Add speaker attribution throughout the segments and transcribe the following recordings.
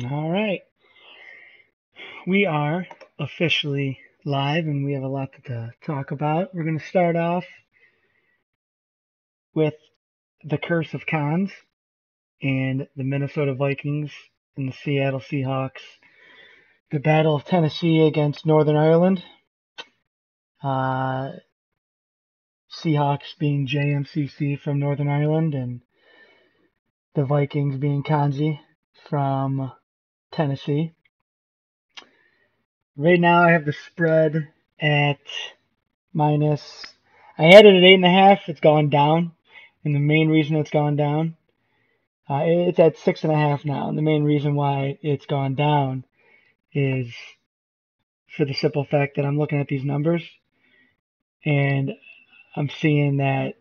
Speaker 1: All right. We are officially live and we have a lot to talk about. We're going to start off with the curse of cons and the Minnesota Vikings and the Seattle Seahawks. The Battle of Tennessee against Northern Ireland. Uh, Seahawks being JMCC from Northern Ireland and the Vikings being Kanzi from Tennessee. Right now I have the spread at minus. I had it at 8.5. It's gone down, and the main reason it's gone down, it's at 6.5 now. And the main reason why it's gone down is for the simple fact that I'm looking at these numbers and I'm seeing that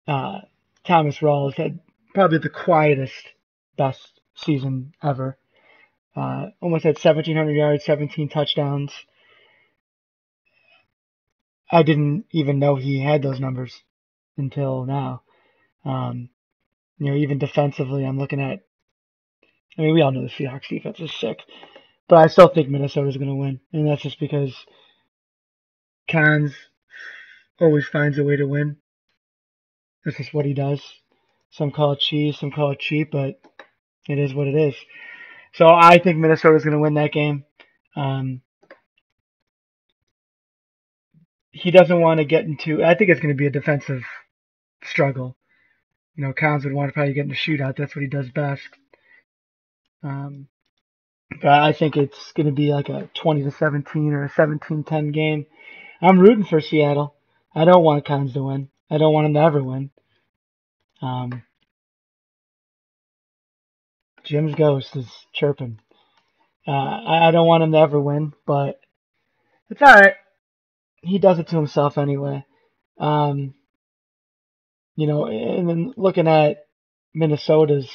Speaker 1: uh, Thomas Rawls had probably the quietest, best season ever. Almost had 1,700 yards, 17 touchdowns. I didn't even know he had those numbers until now. Um, even defensively, I'm looking at. I mean, we all know the Seahawks defense is sick, but I still think Minnesota's going to win, and that's just because Cons always finds a way to win. That's just what he does. Some call it cheese, some call it cheap, but it is what it is. So I think Minnesota's going to win that game. Um, he doesn't want to get into. I think it's going to be a defensive struggle. Cons would want to probably get in a shootout. That's what he does best. Um, but I think it's going to be like a 20-17 or a 17-10 game. I'm rooting for Seattle. I don't want Cons to win. I don't want him to ever win. Um, Jim's ghost is chirping. I don't want him to ever win, but it's all right. He does it to himself anyway. Um, and then looking at Minnesota's,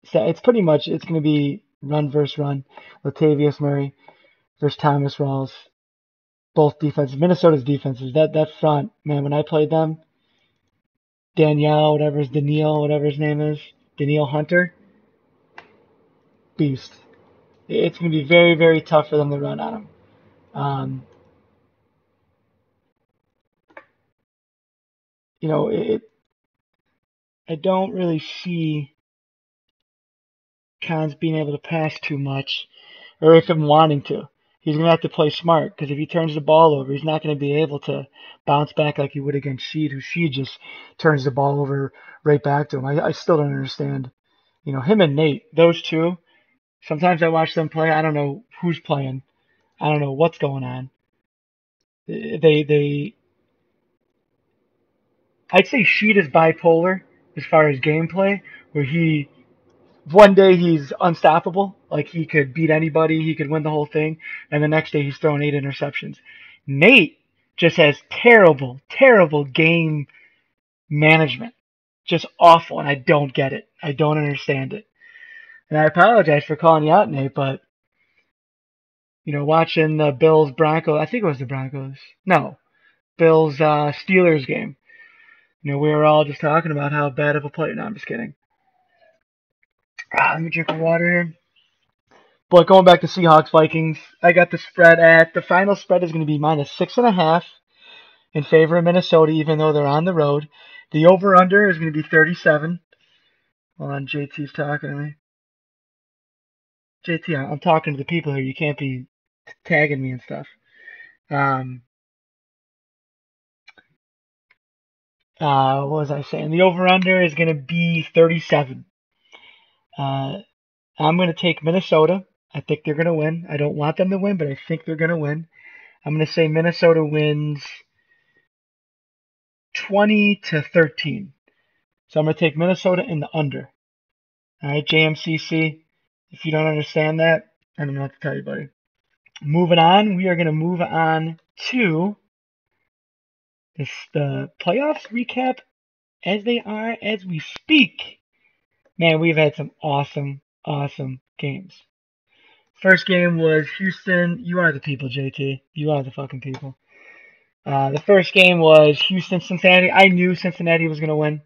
Speaker 1: it's pretty much it's going to be run versus run. Latavius Murray versus Thomas Rawls. Both defenses. Minnesota's defenses. That front, man. When I played them, Danielle, whatever his name is, Danielle Hunter, beast. It's going to be very, very tough for them to run on him. Um, you know, it, I don't really see Cons being able to pass too much, or if him wanting to. He's going to have to play smart because if he turns the ball over, he's not going to be able to bounce back like he would against Sheed, who Sheed just turns the ball over right back to him. I still don't understand. Him and Nate, those two, sometimes I watch them play. I don't know who's playing. I don't know what's going on. They I'd say Sheed is bipolar as far as gameplay, where one day he's unstoppable, like he could beat anybody, he could win the whole thing, and the next day he's throwing 8 interceptions. Nate just has terrible, terrible game management, just awful, and I don't get it. I don't understand it, and I apologize for calling you out, Nate, but watching the Bills Broncos, I think it was the Broncos, no, Bills Steelers game. We were all just talking about how bad of a player. No, I'm just kidding. Let me drink my water here. But going back to Seahawks Vikings, I got the spread at the final spread is going to be minus 6.5 in favor of Minnesota, even though they're on the road. The over under is going to be 37. Hold on, JT's talking to me. JT, I'm talking to the people here. You can't be tagging me and stuff. What was I saying? The over under is going to be 37. Uh, I'm going to take Minnesota. I think they're going to win. I don't want them to win, but I think they're going to win. I'm going to say Minnesota wins 20-13. So I'm going to take Minnesota in the under. All right, JMCC. If you don't understand that, I don't know what to tell you, buddy. Moving on, we are going to move on to the playoffs recap as they are as we speak. Man, we've had some awesome, awesome games. First game was Houston. You are the people, JT. You are the fucking people. The first game was Houston-Cincinnati. I knew Cincinnati was going to win.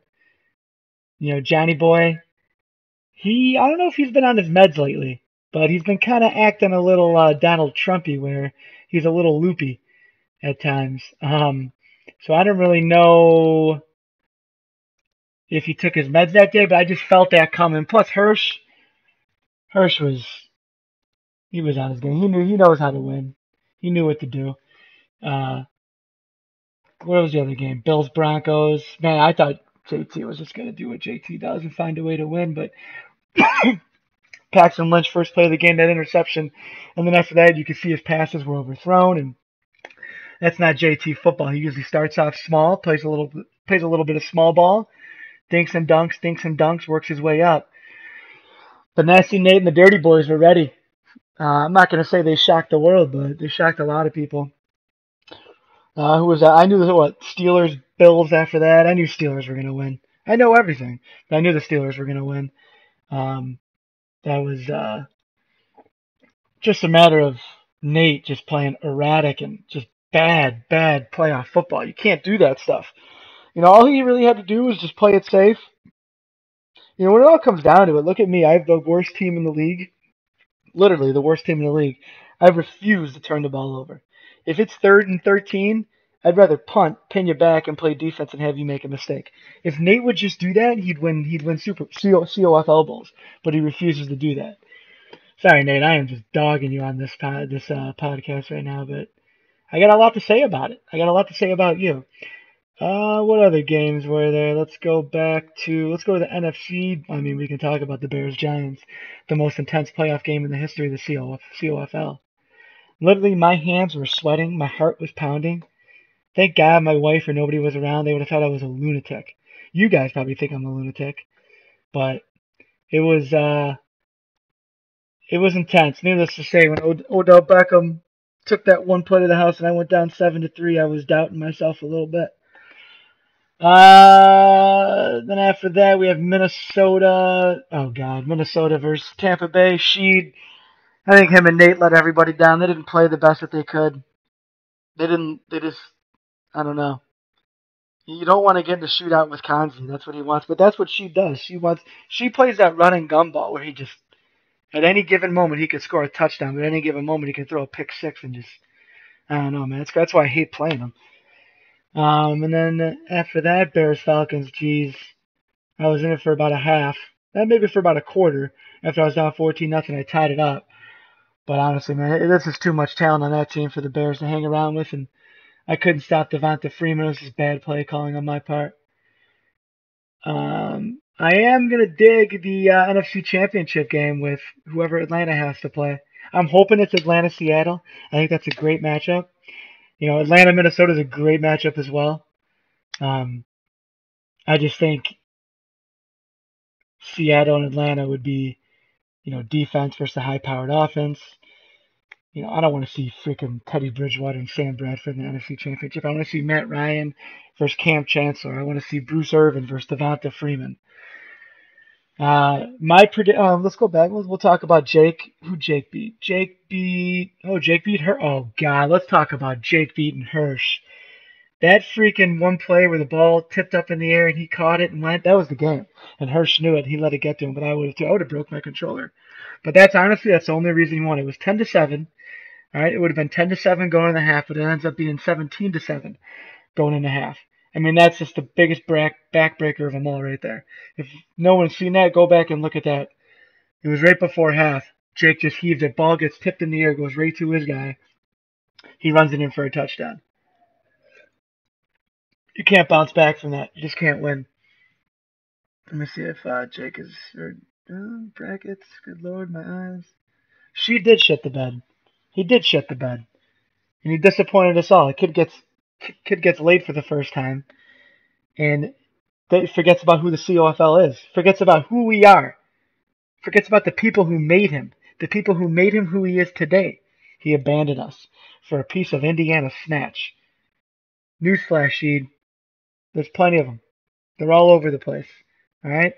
Speaker 1: Johnny Boy, I don't know if he's been on his meds lately, but he's been kind of acting a little Donald Trumpy, where he's a little loopy at times. So I don't really know if he took his meds that day, but I just felt that coming. Plus Hirsch was on his game. He knows how to win. He knew what to do. Uh, what was the other game? Bills Broncos. Man, I thought JT was just gonna do what JT does and find a way to win, but Paxton Lynch first play of the game, that interception, and then after that you could see his passes were overthrown, and that's not JT football. He usually starts off small, plays a little bit of small ball, dinks and dunks, works his way up. But Nasty Nate and the Dirty Boys were ready. I'm not going to say they shocked the world, but they shocked a lot of people. Who was that? I knew Steelers, Bills after that. I knew Steelers were going to win. I know everything, but I knew the Steelers were going to win. Um, that was just a matter of Nate just playing erratic and just bad playoff football. You can't do that stuff. All he really had to do was just play it safe. When it all comes down to it, look at me. I have the worst team in the league, literally the worst team in the league. I refuse to turn the ball over. If it's 3rd and 13, I'd rather punt, pin you back, and play defense and have you make a mistake. If Nate would just do that, he'd win. He'd win Super COFL bowls, but he refuses to do that. Sorry, Nate. I am just dogging you on this podcast right now, but I got a lot to say about it. I got a lot to say about you. What other games were there? Let's go to the NFC. I mean, we can talk about the Bears Giants, the most intense playoff game in the history of the COFL. Literally, my hands were sweating, my heart was pounding. Thank God my wife or nobody was around. They would have thought I was a lunatic. You guys probably think I'm a lunatic, but it was uh, it was intense. Needless to say, when Odell Beckham took that one play to the house and I went down 7-3, I was doubting myself a little bit. Then after that we have Minnesota. Oh God, Minnesota versus Tampa Bay. I think him and Nate let everybody down. They didn't play the best that they could. They didn't. They just. I don't know. You don't want to get in a shootout with Kanzi. That's what he wants. But that's what she does. She plays that run and gun ball where he just at any given moment he could score a touchdown. But at any given moment he can throw a pick six and just. I don't know, man. That's why I hate playing him. And then after that, Bears Falcons. Geez, I was in it for about a half, maybe for about a quarter. After I was down 14-0, I tied it up. But honestly, man, this is too much talent on that team for the Bears to hang around with, and I couldn't stop Devonta Freeman. It was just bad play calling on my part. I am gonna dig the NFC Championship game with whoever Atlanta has to play. I'm hoping it's Atlanta Seattle. I think that's a great matchup. Atlanta Minnesota is a great matchup as well. I just think Seattle and Atlanta would be, defense versus a high-powered offense. I don't want to see freaking Teddy Bridgewater and Sam Bradford in the NFC Championship. I want to see Matt Ryan versus Cam Chancellor. I want to see Bruce Irvin versus Devonta Freeman. Let's go back. We'll talk about Jake. Who Jake beat? Jake beat her. Oh God, let's talk about Jake beating Hirsch. That freaking one play where the ball tipped up in the air and he caught it and went. That was the game. And Hirsch knew it. He let it get to him, but I would have too. I would have broke my controller. But that's the only reason he won. It was 10-7. All right, it would have been 10-7 going in the half, but it ends up being 17-7 going in the half. I mean, that's just the biggest backbreaker of them all right there. If no one's seen that, go back and look at that. It was right before half. Jake just heaves it. Ball gets tipped in the air, goes right to his guy. He runs it in for a touchdown. You can't bounce back from that. You just can't win. Let me see if Jake is brackets. Good Lord, my eyes. She did shit the bed. He did shit the bed, and he disappointed us all. The kid gets laid for the first time, and forgets about who the COFL is. Forgets about who we are. Forgets about the people who made him. The people who made him who he is today. He abandoned us for a piece of Indiana snatch. Newsflash, Sheed. There's plenty of them. They're all over the place. All right.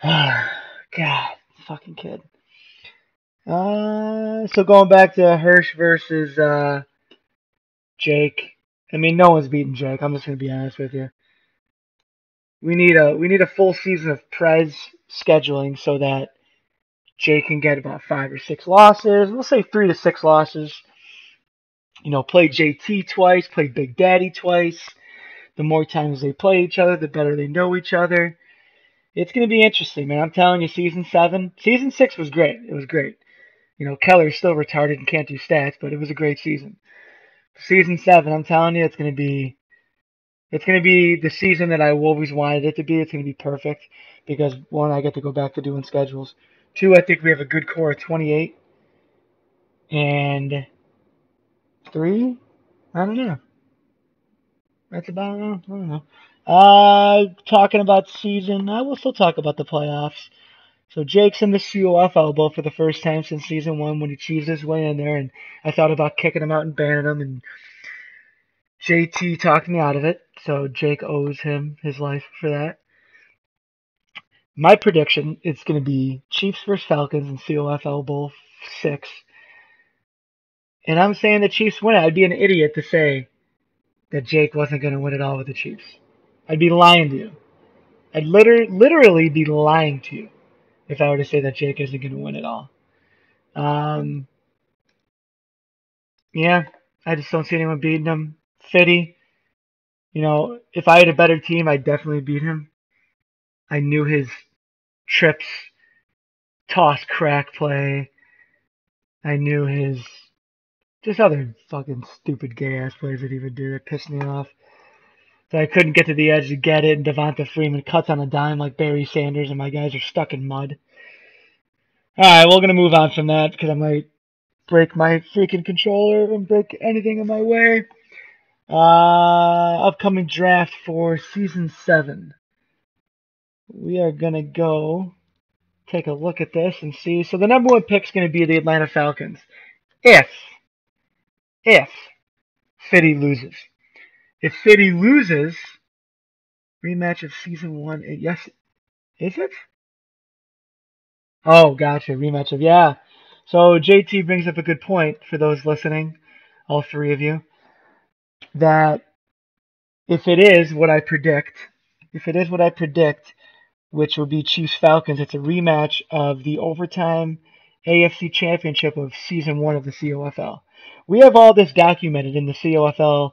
Speaker 1: God, fucking kid. So going back to Hirsch versus Jake. I mean, no one's beating Jake. I'm just gonna be honest with you. we need a full season of Prez scheduling so that Jake can get about 5 or 6 losses. We'll say 3 to 6 losses. Play JT twice, play Big Daddy twice. The more times they play each other, the better they know each other. It's going to be interesting, man. I'm telling you, season 6 was great. It was great. Keller's still retarded and can't do stats, but it was a great season. Season 7, I'm telling you, it's going to be the season that I always wanted it to be. It's going to be perfect because, one, I get to go back to doing schedules. 2, I think we have a good core of 28. And 3, I don't know. That's about, I don't know. Talking about season, I will still talk about the playoffs. So Jake's in the COFL Bowl for the first time since season 1 when he cheesed his way in there, and I thought about kicking him out and banning him, and JT talked me out of it, so Jake owes him his life for that. My prediction is going to be Chiefs versus Falcons in COFL Bowl 6. And I'm saying the Chiefs win it. I'd be an idiot to say that Jake wasn't going to win it all with the Chiefs. I'd be lying to you. I'd literally be lying to you if I were to say that Jake isn't going to win it all. Yeah, I just don't see anyone beating him. Fitty, if I had a better team, I'd definitely beat him. I knew his trips, toss crack play. I knew his just other fucking stupid gay ass plays that he would do that pissed me off. So I couldn't get to the edge to get it, and Devonta Freeman cuts on a dime like Barry Sanders, and my guys are stuck in mud. Alright, we're gonna move on from that because I might break my freaking controller and break anything in my way. Upcoming draft for season 7. We are gonna go take a look at this and see. So the number 1 pick is gonna be the Atlanta Falcons. If Fitty loses. If Fitty loses, rematch of season 1. Yes, is it? Oh, gotcha. Rematch of, yeah. So JT brings up a good point for those listening, all 3 of you, that if it is what I predict, which will be Chiefs Falcons, it's a rematch of the overtime AFC Championship of season 1 of the COFL. We have all this documented in the COFL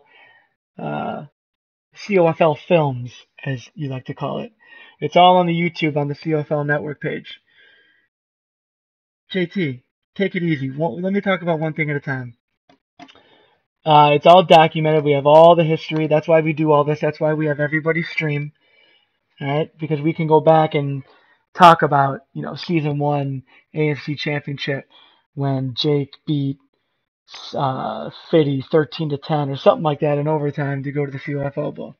Speaker 1: films, as you like to call it. It's all on the YouTube on the COFL network page. JT, take it easy. Let me talk about one thing at a time. It's all documented. We have all the history. That's why we do all this. That's why we have everybody stream. All right, because we can go back and talk about, season 1 AFC Championship when Jake beat Fitty 13-10 or something like that in overtime to go to the COFL Bowl,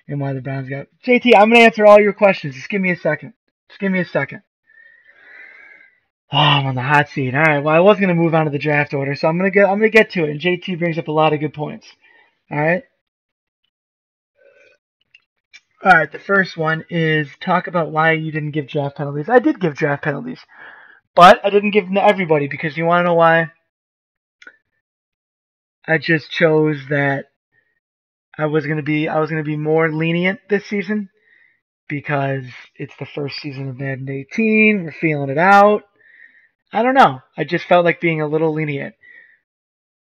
Speaker 1: and why the Browns got. JT, I'm gonna answer all your questions. Just give me a second. Oh, I'm on the hot seat. All right. Well, I was gonna move on to the draft order, so I'm gonna get to it. And JT brings up a lot of good points. All right. All right. The first one is talk about why you didn't give draft penalties. I did give draft penalties, but I didn't give them to everybody because you want to know why? I just chose that I was gonna be more lenient this season because it's the first season of Madden 18. We're feeling it out. I don't know. I just felt like being a little lenient.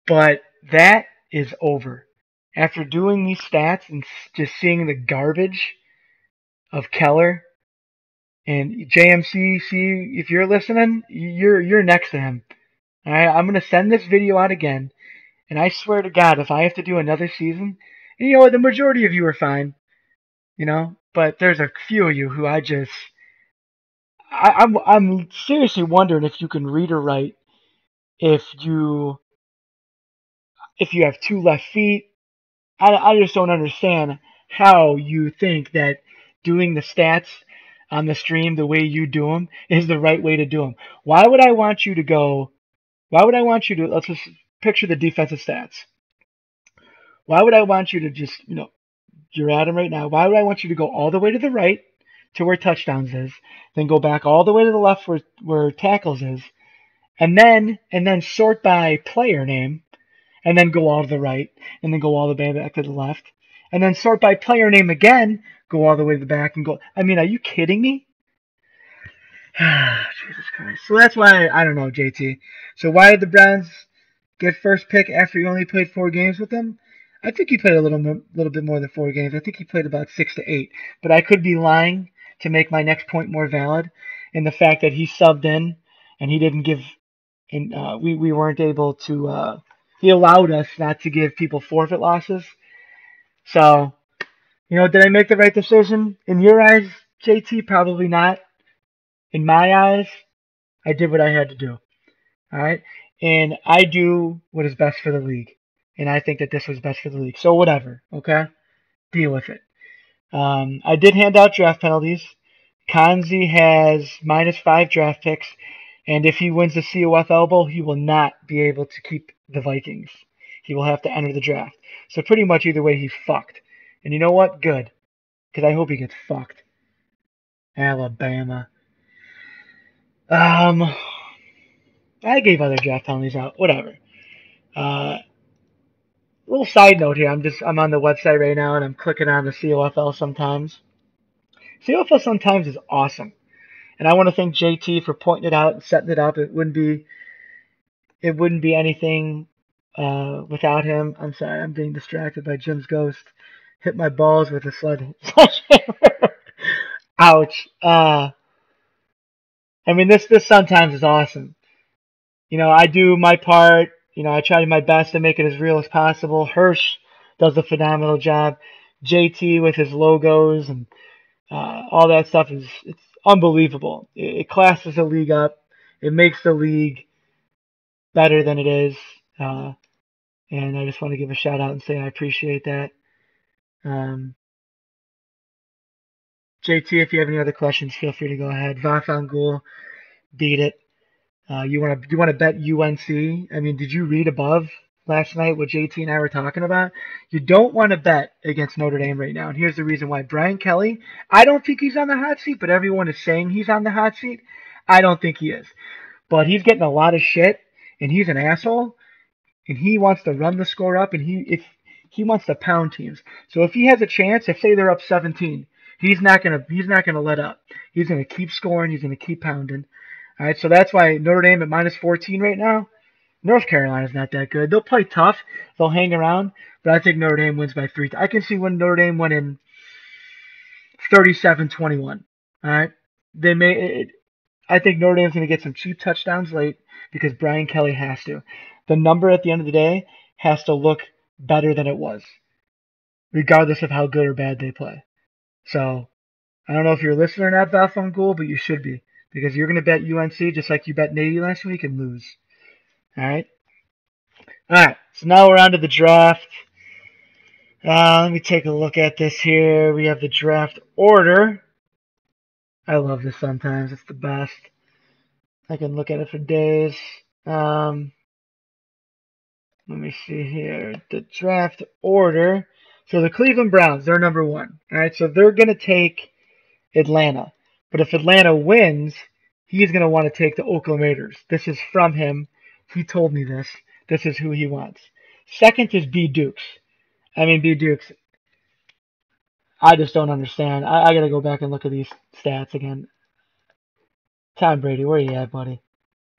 Speaker 1: But that is over. After doing these stats and just seeing the garbage of Keller and JMC, if you're listening, you're next to him. All right, I'm gonna send this video out again, and I swear to God, if I have to do another season, and you know what, the majority of you are fine, but there's a few of you who I'm seriously wondering if you can read or write if you have 2 left feet. I just don't understand how you think that doing the stats on the stream the way you do them is the right way to do them. Why would I want you to, let's just picture the defensive stats. Why would I want you to just, you're at them right now. Why would I want you to go all the way to the right to where touchdowns is, then go back all the way to the left where tackles is, and then sort by player name, and then go all to the right, and then go all the way back to the left, and then sort by player name again, go all the way to the back and go. I mean, are you kidding me? Jesus Christ. So that's why, I don't know, JT. So why did the Browns get first pick after he only played 4 games with them? I think he played a little bit more than 4 games. I think he played about 6 to 8. But I could be lying to make my next point more valid in the fact that he subbed in and he didn't give, and we weren't able to. He allowed us not to give people forfeit losses. So, did I make the right decision? In your eyes, JT, probably not. In my eyes, I did what I had to do. All right. And I do what is best for the league. And I think that this was best for the league. So whatever. Okay. Deal with it. I did hand out draft penalties. Kanzi has -5 draft picks. And if he wins the COFL Bowl, he will not be able to keep the Vikings. He will have to enter the draft. So pretty much either way, he's fucked. And you know what? Good. Because I hope he gets fucked. Alabama. I gave other draft penalties out. Whatever. Little side note here. I'm on the website right now and I'm clicking on the COFL sometimes. COFL sometimes is awesome. And I want to thank JT for pointing it out and setting it up. It wouldn't be anything without him. I'm sorry, I'm being distracted by Jim's ghost. Hit my balls with a sledgehammer. Ouch. I mean, this sometimes is awesome. I do my part. I try my best to make it as real as possible. Hirsch does a phenomenal job. JT with his logos and all that stuff it's unbelievable. It classes the league up. It makes the league better than it is. And I just want to give a shout out and say I appreciate that. JT, if you have any other questions, feel free to go ahead. Vafangul, beat it. You want to bet UNC? I mean, did you read above last night what JT and I were talking about? You don't want to bet against Notre Dame right now, and here's the reason why. Brian Kelly, I don't think he's on the hot seat, but everyone is saying he's on the hot seat. I don't think he is, but he's getting a lot of shit, and he's an asshole, and he wants to run the score up, and he wants to pound teams. So if he has a chance, if say they're up 17, he's not gonna let up. He's gonna keep scoring. He's gonna keep pounding. All right, so that's why Notre Dame at -14 right now. North Carolina's not that good. They'll play tough. They'll hang around, but I think Notre Dame wins by 3. I can see when Notre Dame went in 37-21. All right, I think Notre Dame's going to get some cheap touchdowns late because Brian Kelly has to. The number at the end of the day has to look better than it was, regardless of how good or bad they play. So I don't know if you're a listener or not, Valfangul, but you should be. Because you're going to bet UNC just like you bet Navy last week and lose. All right? All right. So now we're on to the draft. Let me take a look at this here. We have the draft order. I love this sometimes. It's the best. I can look at it for days. Let me see here. The draft order. So the Cleveland Browns, they're number 1. All right? So they're going to take Atlanta. But if Atlanta wins, he's going to want to take the Oakland Raiders. This is from him. He told me this. This is who he wants. Second is B. Dukes. B. Dukes. I just don't understand. I got to go back and look at these stats again. Tom Brady, where you at, buddy?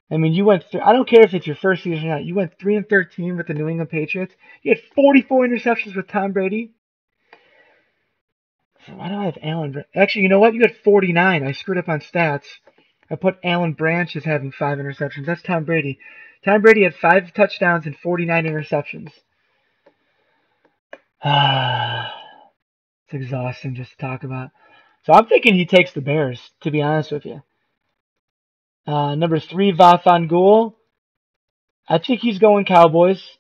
Speaker 1: You went through. I don't care if it's your first season or not. You went 3-13 with the New England Patriots. You had 44 interceptions with Tom Brady. So why do I have Alan? Actually, you know what? You had 49. I screwed up on stats. I put Alan Branch as having 5 interceptions. That's Tom Brady. Tom Brady had 5 touchdowns and 49 interceptions. It's exhausting just to talk about. So I'm thinking he takes the Bears, to be honest with you. Number 3, Vafangul. I think he's going Cowboys.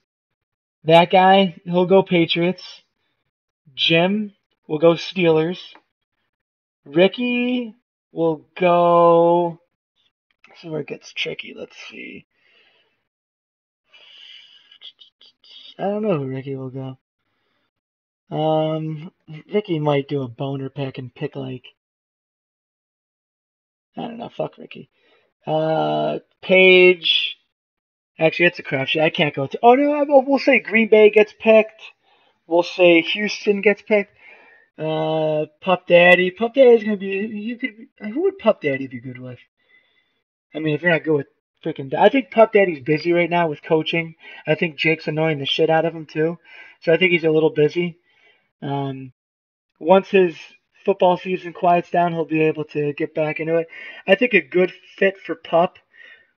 Speaker 1: That guy, he'll go Patriots. Jim will go Steelers. Ricky will go. This is where it gets tricky. Let's see. I don't know who Ricky will go. Ricky might do a boner pick and pick I don't know. Fuck Ricky. Page. Actually, it's a crapshoot. I can't go to. Oh no, we'll say Green Bay gets picked. We'll say Houston gets picked. Pup Daddy. Pup Daddy's gonna be. You could. Who would Pup Daddy be good with? I mean, if you're not good with freaking. I think Pup Daddy's busy right now with coaching. I think Jake's annoying the shit out of him too. So I think he's a little busy. Um, Once his football season quiets down, he'll be able to get back into it. I think a good fit for Pup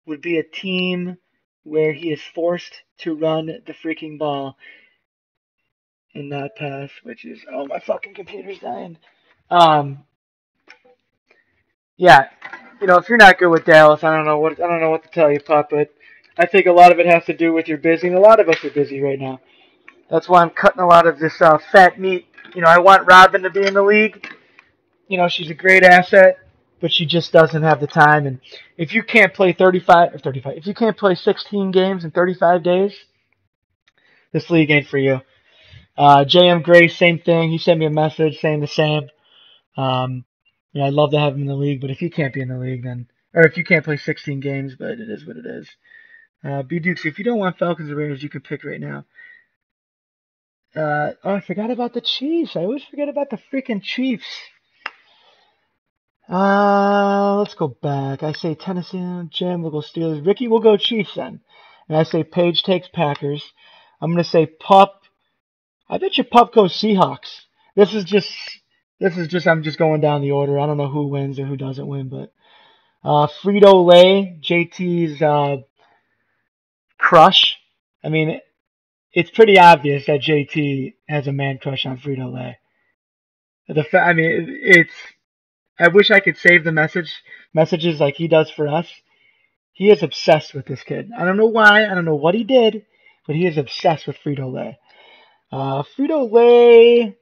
Speaker 1: would be a team where he is forced to run the freaking ball and not pass, which is, oh, my fucking computer's dying. Um, yeah, if you're not good with Dallas, I don't know what to tell you, Pup, but I think a lot of it has to do with you're busy, and a lot of us are busy right now. That's why I'm cutting a lot of this fat meat. I want Robin to be in the league. She's a great asset, but she just doesn't have the time. And if you can't play 35, if you can't play 16 games in 35 days, this league ain't for you. JM Gray, same thing. He sent me a message saying the same. Um, I'd love to have him in the league, but if he can't be in the league, or if you can't play 16 games, but it is what it is. B Dukes, if you don't want Falcons or Raiders, you can pick right now. I forgot about the Chiefs. I always forget about the freaking Chiefs. Let's go back. I say Tennessee, Jim will go Steelers. Ricky will go Chiefs then. And I say Paige takes Packers. I'm gonna say Pup. I bet you Pup goes Seahawks. This is just I'm just going down the order. I don't know who wins or who doesn't win, but Frito Lay, JT's crush. I mean, it's pretty obvious that JT has a man crush on Frito Lay. I mean, it's. I wish I could save the messages like he does for us. He is obsessed with this kid. I don't know why. I don't know what he did, but he is obsessed with Frito Lay. Frito Lay,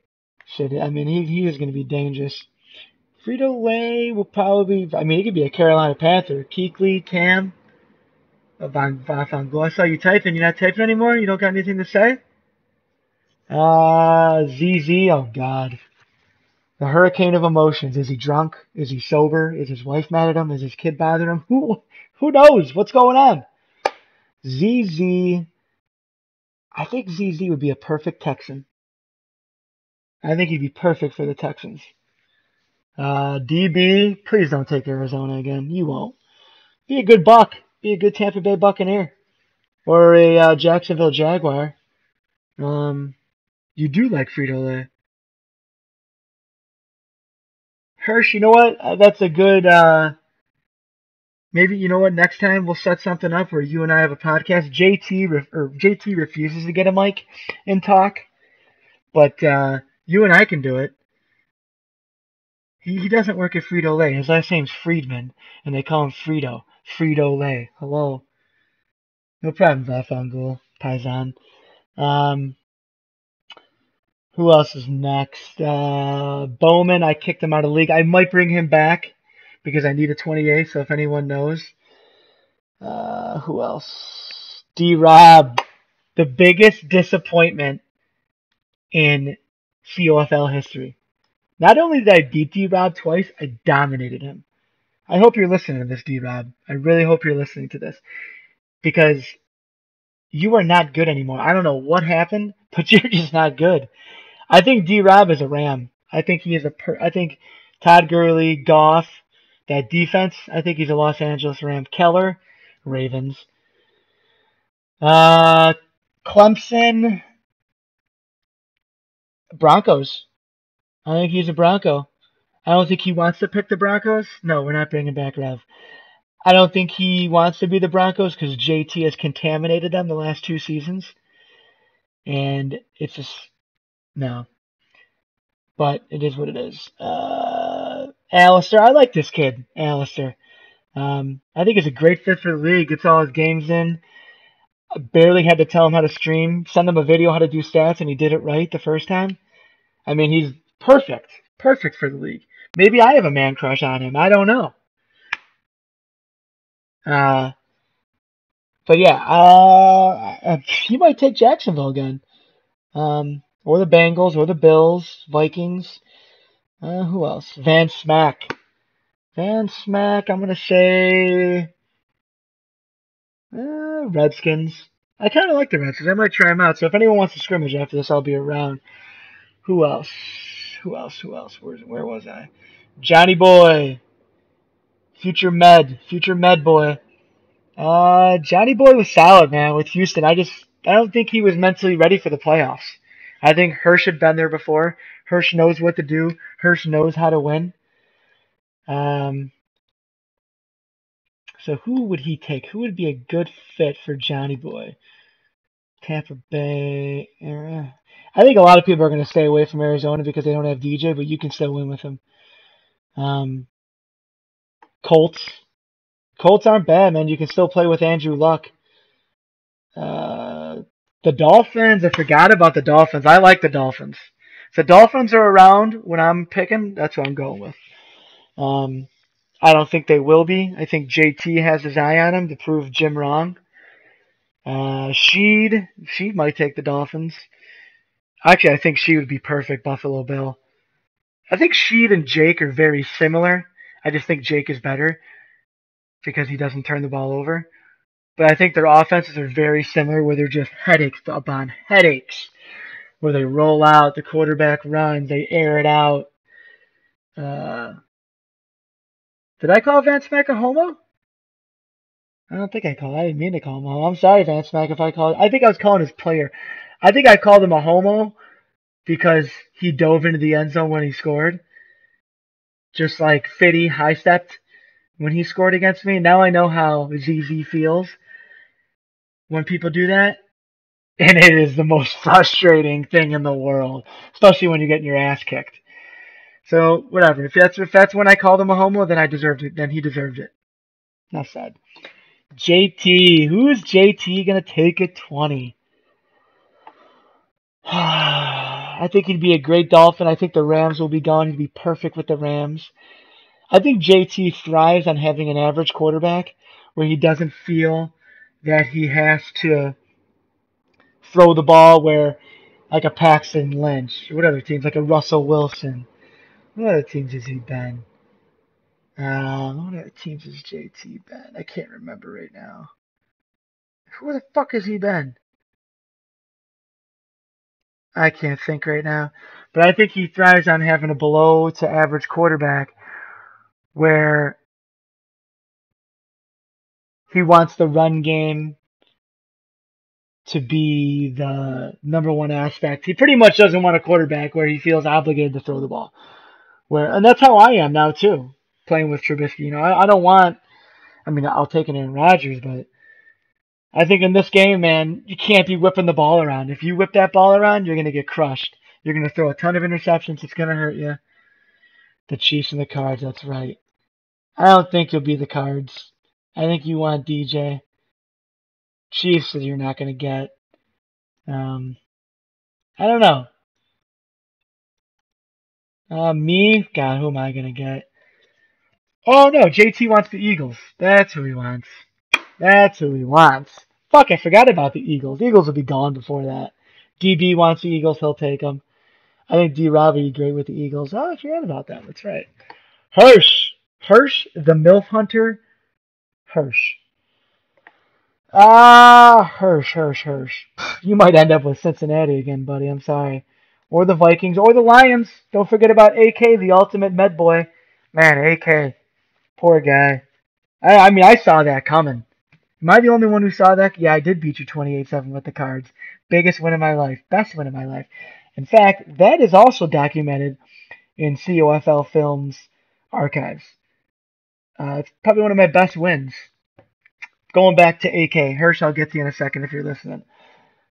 Speaker 1: shit. I mean, he is going to be dangerous. Frito Lay will probably. I mean, he could be a Carolina Panther. Keekly, Cam, Van Gogh. I saw you typing. You're not typing anymore. You don't got anything to say. ZZ. Oh God. The hurricane of emotions. Is he drunk? Is he sober? Is his wife mad at him? Is his kid bothering him? Who knows? What's going on? ZZ. I think ZZ would be a perfect Texan. I think he'd be perfect for the Texans. DB, please don't take Arizona again. You won't. Be a good Buck. Be a good Tampa Bay Buccaneer. Or a Jacksonville Jaguar. You do like Frito Lay. Hirsch, you know what? That's a good. Maybe you know what? Next time we'll set something up where you and I have a podcast. JT refuses to get a mic and talk, but you and I can do it. He doesn't work at Frito Lay. His last name's Friedman, and they call him Frito. Frito Lay. Hello. No problem, Vafangul. Paisan. Um, who else is next? Bowman. I kicked him out of the league. I might bring him back because I need a 28. So if anyone knows. Who else? D-Rob. The biggest disappointment in COFL history. Not only did I beat D-Rob twice, I dominated him. I hope you're listening to this, D-Rob. I really hope you're listening to this. Because you are not good anymore. I don't know what happened, but you're just not good. I think D-Rob is a Ram. I think he is I think Todd Gurley, Goff, that defense, I think he's a Los Angeles Ram. Keller, Ravens. Clemson, Broncos. I think he's a Bronco. I don't think he wants to pick the Broncos. No, we're not bringing back Rev. I don't think he wants to be the Broncos because JT has contaminated them the last 2 seasons. And it's just, no. But it is what it is. Alistair, I like this kid, Alistair. I think he's a great fit for the league. Gets all his games in. I barely had to tell him how to stream. Send him a video how to do stats, and he did it right the first time. I mean, he's perfect. Perfect for the league. Maybe I have a man crush on him. I don't know. But yeah, he might take Jacksonville again. Or the Bengals, or the Bills, Vikings. Who else? Van Smack. Van Smack, I'm going to say Redskins. I kind of like the Redskins. I might try them out. So if anyone wants to scrimmage after this, I'll be around. Who else? Who else? Where was I? Johnny Boy, future med boy. Johnny Boy was solid, man, with Houston. I don't think he was mentally ready for the playoffs. I think Hirsch had been there before. Hirsch knows what to do. Hirsch knows how to win. Um, so who would he take? Who would be a good fit for Johnny Boy? Tampa Bay. I think a lot of people are going to stay away from Arizona because they don't have DJ, but you can still win with him. Colts. Colts aren't bad, man. You can still play with Andrew Luck. The Dolphins, I forgot about the Dolphins. I like the Dolphins. If the Dolphins are around when I'm picking, that's what I'm going with. I don't think they will be. I think JT has his eye on him to prove Jim wrong. Sheed might take the Dolphins. Actually, I think Sheed would be perfect Buffalo Bill. I think Sheed and Jake are very similar. I just think Jake is better because he doesn't turn the ball over. But I think their offenses are very similar where they're just headaches upon headaches. Where they roll out, the quarterback runs, they air it out. Did I call Van Smack a homo? I don't think I called. I didn't mean to call him a homo. I'm sorry, Van Smack, if I called. I think I was calling his player. I think I called him a homo because he dove into the end zone when he scored. Just like Fitty high stepped when he scored against me. Now I know how ZZ feels when people do that. And it is the most frustrating thing in the world, especially when you're getting your ass kicked. So whatever. If that's when I called him a homo, then I deserved it. Then he deserved it. Enough said. JT, who's JT gonna take at 20? I think he'd be a great Dolphin. I think the Rams will be gone. He'd be perfect with the Rams. I think JT thrives on having an average quarterback where he doesn't feel that he has to throw the ball where like a Paxton Lynch. What other teams? Like a Russell Wilson. What other teams has he been? What other teams has JT been? I can't remember right now. Where the fuck has he been? I can't think right now. But I think he thrives on having a below to average quarterback where he wants the run game to be the number one aspect. He pretty much doesn't want a quarterback where he feels obligated to throw the ball. And that's how I am now too, playing with Trubisky. I don't want. I mean, I'll take an Aaron Rodgers, but I think in this game, man, you can't be whipping the ball around. If you whip that ball around, you're gonna get crushed. You're gonna throw a ton of interceptions. It's gonna hurt you. The Chiefs and the Cards. That's right. I don't think you'll be the Cards. I think you want DJ. Chiefs, you're not gonna get. I don't know. Me? God, who am I gonna get? Oh no, JT wants the Eagles. That's who he wants. That's who he wants. Fuck, I forgot about the Eagles. The Eagles will be gone before that. DB wants the Eagles, he'll take them. I think D-Rob would be great with the Eagles. Oh, I forgot about that. That's right. Hirsch, the MILF Hunter. Hirsch. Hirsch. You might end up with Cincinnati again, buddy. I'm sorry. Or the Vikings, or the Lions. Don't forget about AK, the ultimate med boy. Man, AK. Poor guy. I mean, I saw that coming. Am I the only one who saw that? Yeah, I did beat you 28-7 with the Cards. Biggest win of my life. Best win of my life. In fact, that is also documented in COFL Films archives. It's probably one of my best wins. Going back to AK. Hirsch, I'll get to you in a second if you're listening.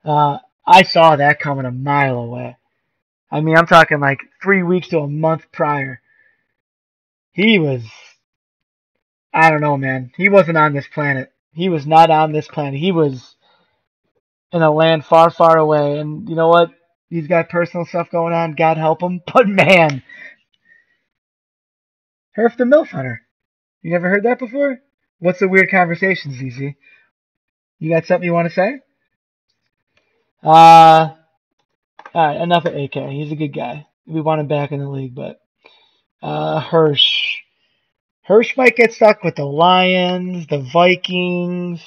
Speaker 1: I saw that coming a mile away. I mean, I'm talking like 3 weeks to a month prior. He was, I don't know, man. He wasn't on this planet. He was not on this planet. He was in a land far, far away. And you know what? He's got personal stuff going on. God help him. But man, Herf the MILF Hunter. You never heard that before? What's the weird conversation, ZZ? You got something you want to say? Alright, enough of AK. He's a good guy. We want him back in the league, but Hirsch. Hirsch might get stuck with the Lions, the Vikings.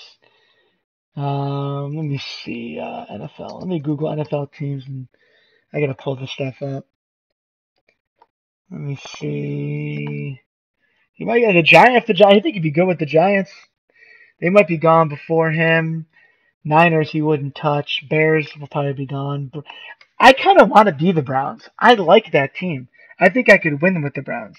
Speaker 1: Let me see, NFL. Let me Google NFL teams, and I gotta pull this stuff up. Let me see. He might get the Giants. I think he'd be good with the Giants. They might be gone before him. Niners he wouldn't touch. Bears will probably be gone. I kind of want to be the Browns. I like that team. I think I could win with the Browns.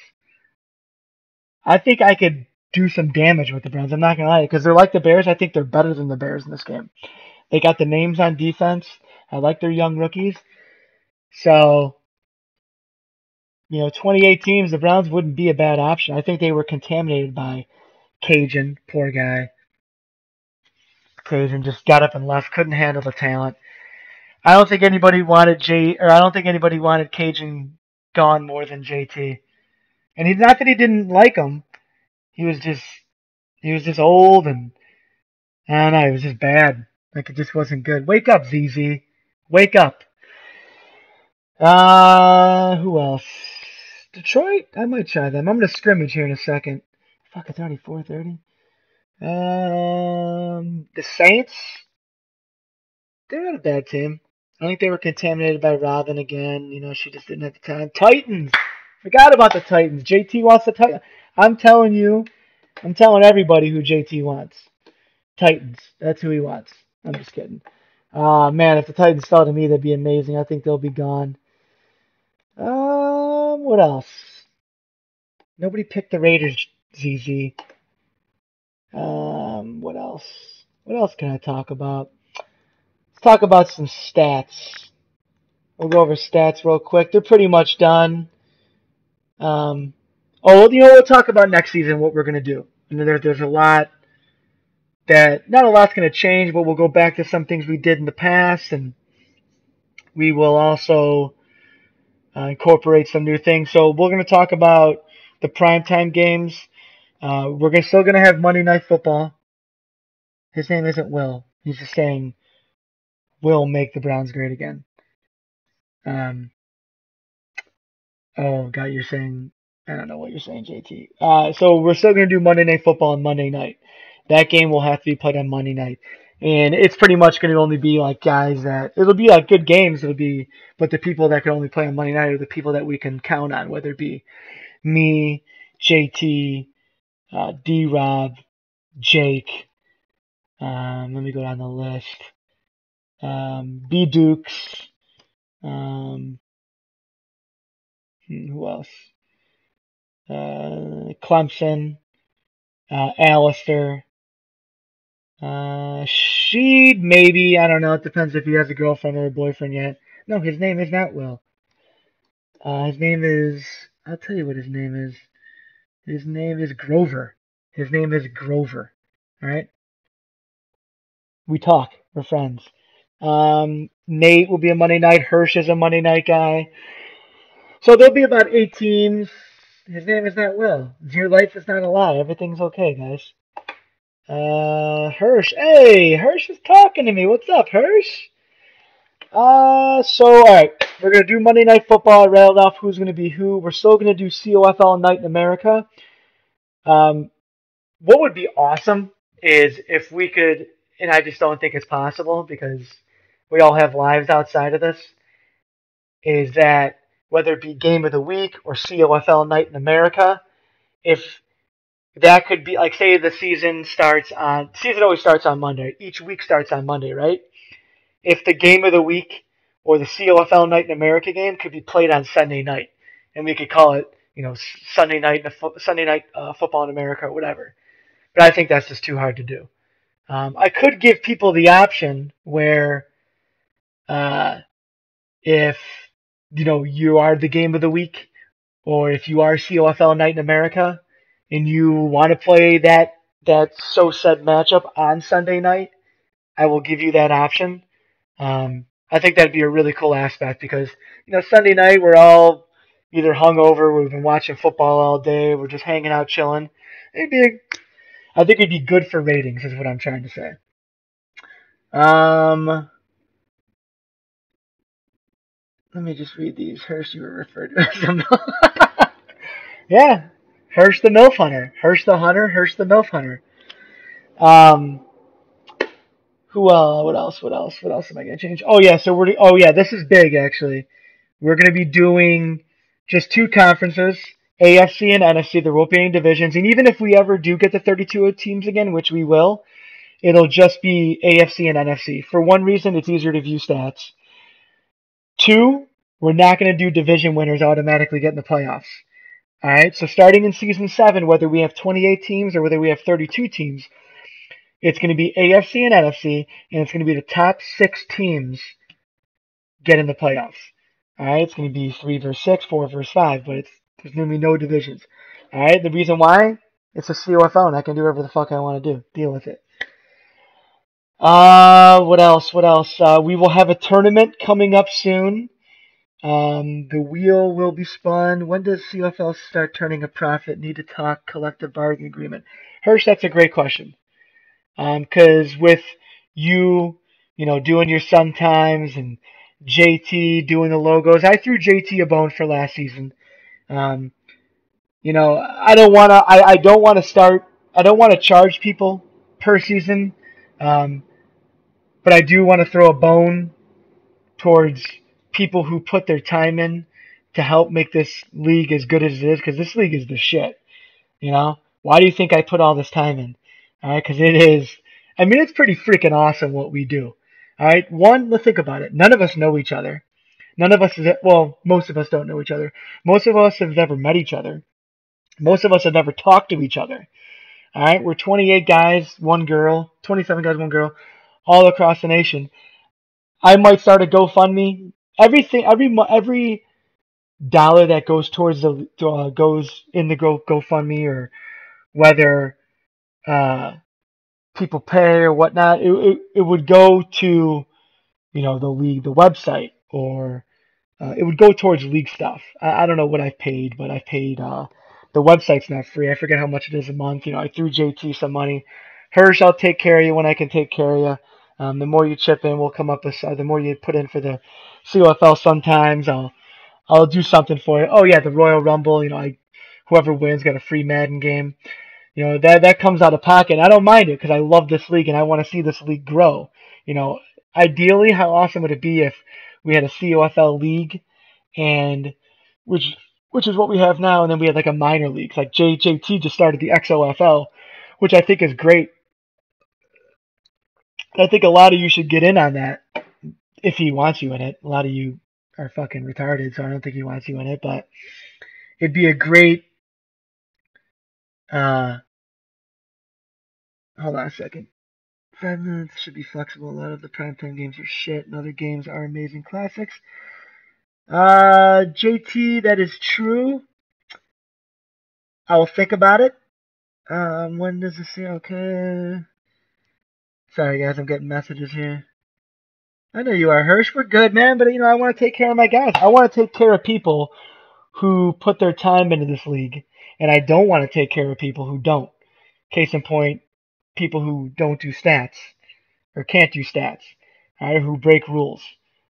Speaker 1: I think I could do some damage with the Browns. I'm not gonna lie, because they're like the Bears. I think they're better than the Bears in this game. They got the names on defense. I like their young rookies. So, 28 teams, the Browns wouldn't be a bad option. I think they were contaminated by Cajun, poor guy. Cajun just got up and left, couldn't handle the talent. I don't think anybody wanted Cajun gone more than JT. And he's not that he didn't like him. He was just old, and I don't know, he was just bad. Like, it just wasn't good. Wake up, ZZ. Wake up. Who else? Detroit? I might try them. I'm gonna scrimmage here in a second. Fuck, it's already 4:30. The Saints? They're not a bad team. I think they were contaminated by Robin again. She just didn't have the time. Titans! Forgot about the Titans. JT wants the Titans. I'm telling everybody who JT wants. Titans. That's who he wants. I'm just kidding. Man, if the Titans fell to me, that'd be amazing. I think they'll be gone. What else? Nobody picked the Raiders, ZZ. What else? What else can I talk about? Let's talk about some stats. We'll go over stats real quick. They're pretty much done. We'll talk about next season, what we're going to do. There's a lot that, not a lot's going to change, but we'll go back to some things we did in the past, and we will also incorporate some new things. So we're going to talk about the primetime games. We're still going to have Monday Night Football. His name isn't Will. He's just saying, "Will make the Browns great again." God, you're saying, I don't know what you're saying, JT. So we're still going to do Monday Night Football on Monday night. That game will have to be played on Monday night. And it's pretty much going to only be like guys it'll be like good games. But the people that can only play on Monday night are the people that we can count on, whether it be me, JT, D-Rob, Jake. Let me go down the list. B Dukes. Who else? Clemson. Alistair. Sheed, maybe. I don't know. It depends if he has a girlfriend or a boyfriend yet. No, his name is not Will. His name is. I'll tell you what his name is. His name is Grover. His name is Grover. Alright? We talk. We're friends. Nate will be a Monday night. Hirsch is a Monday night guy. So there'll be about 8 teams. His name is not Will. Your life is not a lie. Everything's okay, guys. Hirsch. Hey, Hirsch is talking to me. What's up, Hirsch? Alright. We're going to do Monday Night Football. I rattled off who's going to be who. We're still going to do COFL Night in America. What would be awesome is if we could, and I just don't think it's possible because we all have lives outside of this, is that whether it be Game of the Week or COFL Night in America, if that could be, like, say the season always starts on Monday. Each week starts on Monday, right? If the Game of the Week or the COFL Night in America game could be played on Sunday night, and we could call it, Sunday night Football in America or whatever. But I think that's just too hard to do. I could give people the option where if you are the Game of the Week, or if you are COFL Night in America, and you want to play that so said matchup on Sunday night, I will give you that option. I think that'd be a really cool aspect because Sunday night we're all either hungover, we've been watching football all day, we're just hanging out chilling. I think it'd be good for ratings, is what I'm trying to say. Let me just read these. Hirsch, you were referred to as a yeah, Hirsch the MILF Hunter. Hirsch the Hunter, Hirsch the MILF Hunter. What else? What else am I going to change? Oh, yeah, this is big, actually. We're going to be doing just two conferences, AFC and NFC. There won't be any divisions. And even if we ever do get the 32 teams again, which we will, it'll just be AFC and NFC. For one reason, it's easier to view stats. Two, we're not going to do division winners automatically get in the playoffs. All right, so starting in season 7, whether we have 28 teams or whether we have 32 teams, it's going to be AFC and NFC, and it's going to be the top 6 teams get in the playoffs. All right, it's going to be 3 versus 6, 4 versus 5, but there's going to be no divisions. All right, the reason why? It's a COFL, and I can do whatever the fuck I want to do. Deal with it. What else? We will have a tournament coming up soon. The wheel will be spun. When does CFL start turning a profit? Need to talk collective bargaining agreement. Hirsch, that's a great question. Because with you doing your Sun Times and JT doing the logos, I threw JT a bone for last season. I don't want to charge people per season, but I do want to throw a bone towards people who put their time in to help make this league as good as it is, because this league is the shit. Why do you think I put all this time in? All right, because it is. I mean, it's pretty freaking awesome what we do. All right, one, let's think about it. None of us know each other. None of us most of us don't know each other. Most of us have never met each other. Most of us have never talked to each other. All right, we're 28 guys, one girl, 27 guys, one girl, all across the nation. I might start a GoFundMe. Every dollar that goes towards goes in the GoFundMe, or whether people pay or whatnot, it would go to the league, the website, or it would go towards league stuff. I don't know what I've paid, but I've paid. The website's not free. I forget how much it is a month. I threw JT some money. Hirsch, I'll take care of you when I can take care of you. The more you chip in, we'll come up with. The more you put in for the COFL, sometimes I'll do something for you. Oh yeah, the Royal Rumble. Whoever wins got a free Madden game. That comes out of pocket. I don't mind it because I love this league and I want to see this league grow. Ideally, how awesome would it be if we had a COFL league, and which is what we have now, and then we had like a minor leagues. Like JT just started the XOFL, which I think is great. I think a lot of you should get in on that if he wants you in it. A lot of you are fucking retarded, so I don't think he wants you in it, but it'd be a great hold on a second. 5 minutes should be flexible. A lot of the primetime games are shit, and other games are amazing classics. JT, that is true. I will think about it. When does this say? Okay. Sorry, guys, I'm getting messages here. I know you are, Hirsch. We're good, man, but I want to take care of my guys. I want to take care of people who put their time into this league, and I don't want to take care of people who don't. Case in point, people who don't do stats or can't do stats, all right, who break rules.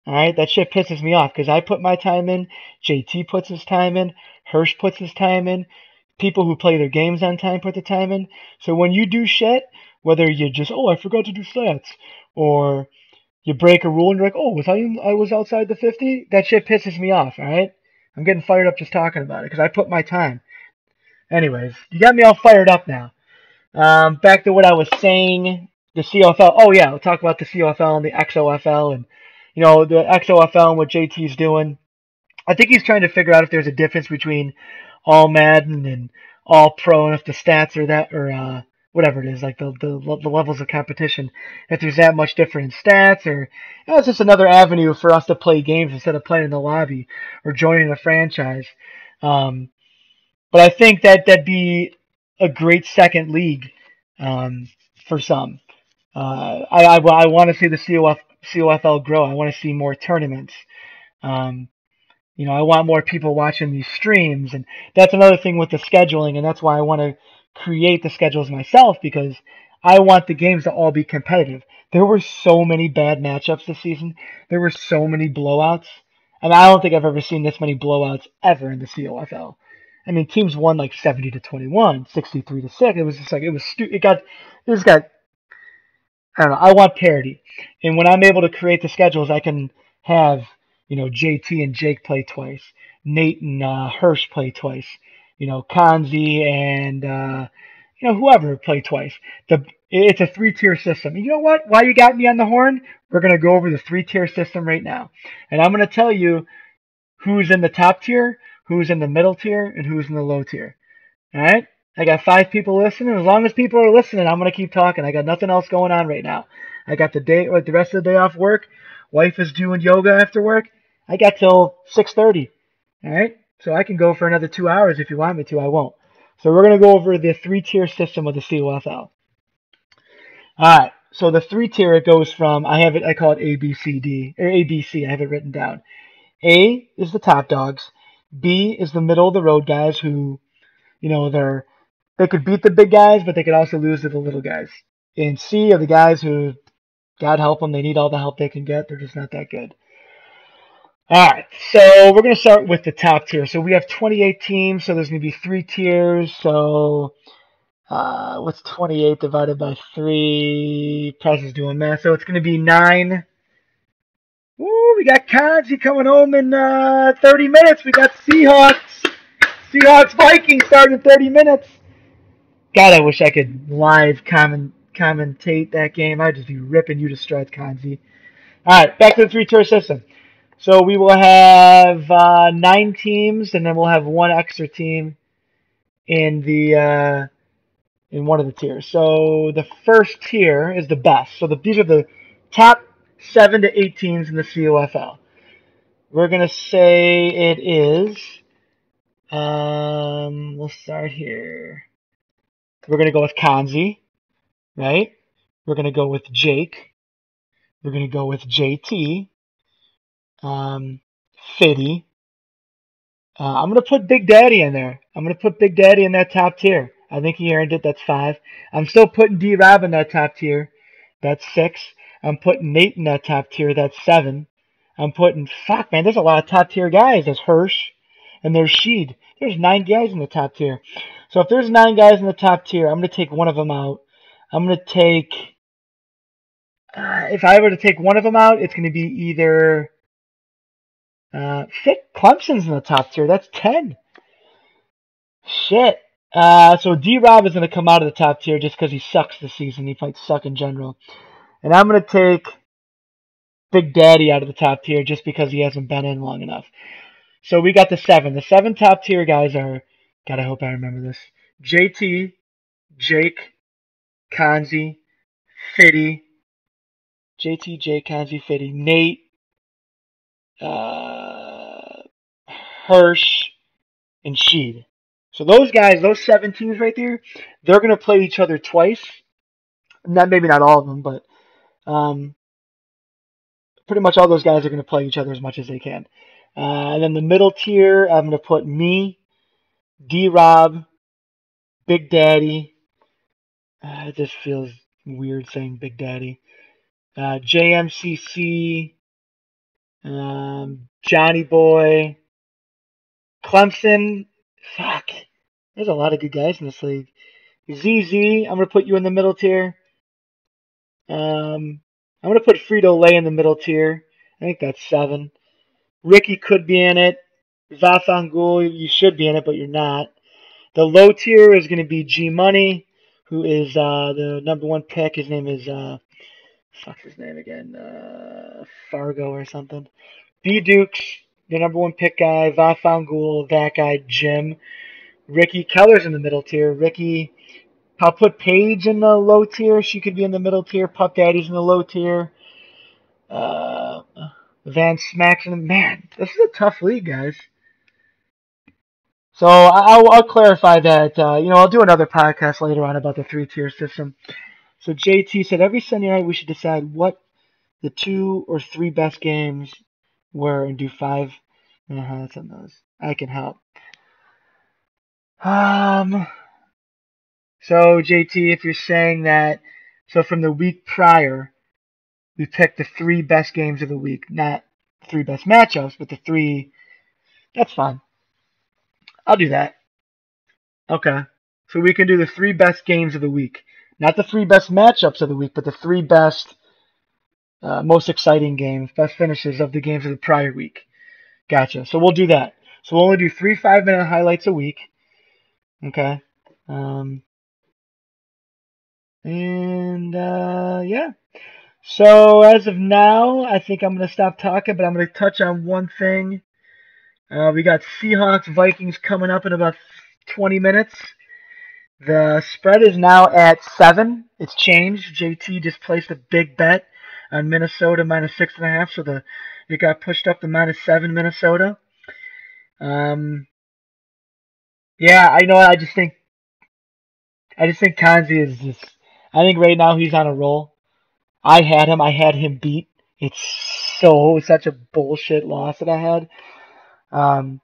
Speaker 1: All right, that shit pisses me off because I put my time in, JT puts his time in, Hirsch puts his time in, people who play their games on time put the time in. So when you do shit, whether you just, I forgot to do stats, or you break a rule and you're like, I was outside the 50, that shit pisses me off, all right? I'm getting fired up just talking about it because I put my time. Anyways, you got me all fired up now. Back to what I was saying, the COFL. Oh yeah, we'll talk about the COFL and the XOFL, and the XOFL and what JT's doing. I think he's trying to figure out if there's a difference between all Madden and all Pro, and if the stats are that, or whatever it is, like the levels of competition, if there's that much different in stats, or it's just another avenue for us to play games instead of playing in the lobby or joining a franchise. But I think that'd be a great second league for some. I want to see the COFL grow. I want to see more tournaments. I want more people watching these streams, and that's another thing with the scheduling, and that's why I want to create the schedules myself, because I want the games to all be competitive. There were so many bad matchups this season. There were so many blowouts, and I don't think I've ever seen this many blowouts ever in the COFL. I mean, teams won like 70-21, 63-6. It was just like, it was I don't know. I want parity, and when I'm able to create the schedules, I can have JT and Jake play twice, Nate and Hirsch play twice. Kanzi and whoever play twice. It's a 3-tier system. And you know what? Why you got me on the horn? We're gonna go over the 3-tier system right now, and I'm gonna tell you who's in the top tier, who's in the middle tier, and who's in the low tier. All right? I got 5 people listening. As long as people are listening, I'm gonna keep talking. I got nothing else going on right now. I got the rest of the day off work. Wife is doing yoga after work. I got till 6:30. All right? So I can go for another 2 hours if you want me to. I won't. So we're gonna go over the 3-tier system of the COFL. All right. So the 3-tier, it goes from, I call it A B C D or ABC. I have it written down. A is the top dogs. B is the middle of the road guys who, they could beat the big guys, but they could also lose to the little guys. And C are the guys who, God help them, they need all the help they can get. They're just not that good. All right, so we're going to start with the top tier. So we have 28 teams, so there's going to be 3 tiers. So what's 28 divided by 3? Price is doing math. So it's going to be 9. Woo, we got Kanzi coming home in 30 minutes. We got Seahawks Vikings starting in 30 minutes. God, I wish I could live commentate that game. I'd just be ripping you to shreds, Kanzi. All right, back to the 3-tier system. So we will have 9 teams, and then we'll have 1 extra team in one of the tiers. So the first tier is the best. So these are the top 7 to 8 teams in the COFL. We're gonna say it is. We'll start here. We're gonna go with Kanzi, right? We're gonna go with Jake. We're gonna go with JT. Fiddy. I'm going to put Big Daddy in there. I'm going to put Big Daddy in that top tier. I think he earned it. That's 5. I'm still putting D-Rob in that top tier. That's 6. I'm putting Nate in that top tier. That's 7. I'm putting, there's a lot of top tier guys. There's Hirsch and there's Sheed. There's 9 guys in the top tier. So if there's 9 guys in the top tier, I'm going to take one of them out. I'm going to take, if I were to take one of them out, it's going to be either Clemson's in the top tier. That's 10. Shit. So D-Rob is going to come out of the top tier just because he sucks this season. He might suck in general. And I'm going to take Big Daddy out of the top tier just because he hasn't been in long enough. So we got the 7. The 7 top tier guys are, God, I hope I remember this. JT, Jake, Kanzi, Fiddy, JT, Jake, Kanzi, Fiddy, Nate, Hirsch, and Sheed. So those guys, those 7 teams right there, they're going to play each other twice. Maybe not all of them, but pretty much all those guys are going to play each other as much as they can. And then the middle tier, I'm going to put me, D-Rob, Big Daddy. It just feels weird saying Big Daddy. JMCC, Johnny Boy, Clemson. Fuck. There's a lot of good guys in this league. ZZ, I'm going to put you in the middle tier. I'm going to put Frito-Lay in the middle tier. I think that's 7. Ricky could be in it. Vafangul, you should be in it, but you're not. The low tier is going to be G-Money, who is the number 1 pick. His name is, fuck's his name again? Fargo or something. B-Dukes, the number 1 pick guy. Vafangul, that guy, Jim. Ricky Keller's in the middle tier. I'll put Paige in the low tier. She could be in the middle tier. Pup Daddy's in the low tier. Van Smack's in the... Man, this is a tough league, guys. So I'll clarify that. I'll do another podcast later on about the 3-tier system. So JT said every Sunday night we should decide what the 2 or 3 best games were and do 5. That's on those. I can help. So JT, if you're saying that, so from the week prior, we picked the 3 best games of the week, not the 3 best matchups, but the 3. That's fine. I'll do that. Okay. So we can do the 3 best games of the week. Not the 3 best matchups of the week, but the 3 best, most exciting games, best finishes of the games of the prior week. Gotcha. So we'll do that. So we'll only do 3 5-minute highlights a week. Okay. Yeah. So as of now, I think I'm going to stop talking, but I'm going to touch on one thing. We got Seahawks Vikings coming up in about 20 minutes. The spread is now at 7. It's changed. JT just placed a big bet on Minnesota -6.5, so it got pushed up to -7 Minnesota. Yeah, I know. I just think Kanzi is just. I think right now he's on a roll. I had him. I had him beat. It's such a bullshit loss that I had. Um,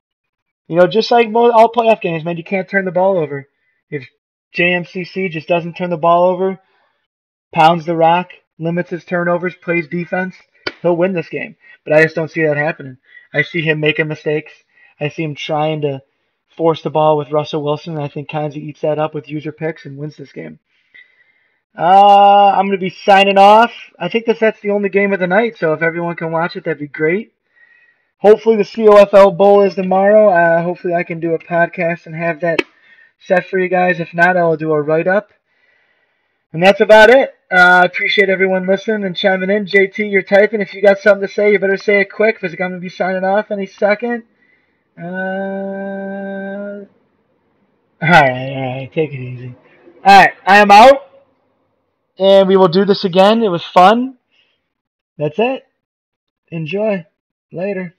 Speaker 1: just like all playoff games, man, you can't turn the ball over. If JMCC just doesn't turn the ball over, pounds the rock, limits his turnovers, plays defense, he'll win this game. But I just don't see that happening. I see him making mistakes. I see him trying to force the ball with Russell Wilson. And I think Kanzi eats that up with user picks and wins this game. I'm going to be signing off. I think that's the only game of the night, so if everyone can watch it, that'd be great. Hopefully the COFL Bowl is tomorrow. Hopefully I can do a podcast and have that set for you guys. If not, I'll do a write-up. And that's about it. I appreciate everyone listening and chiming in. JT, you're typing. If you got something to say, you better say it quick because I'm going to be signing off any second. All right. Take it easy. All right, I am out. And we will do this again. It was fun. That's it. Enjoy. Later.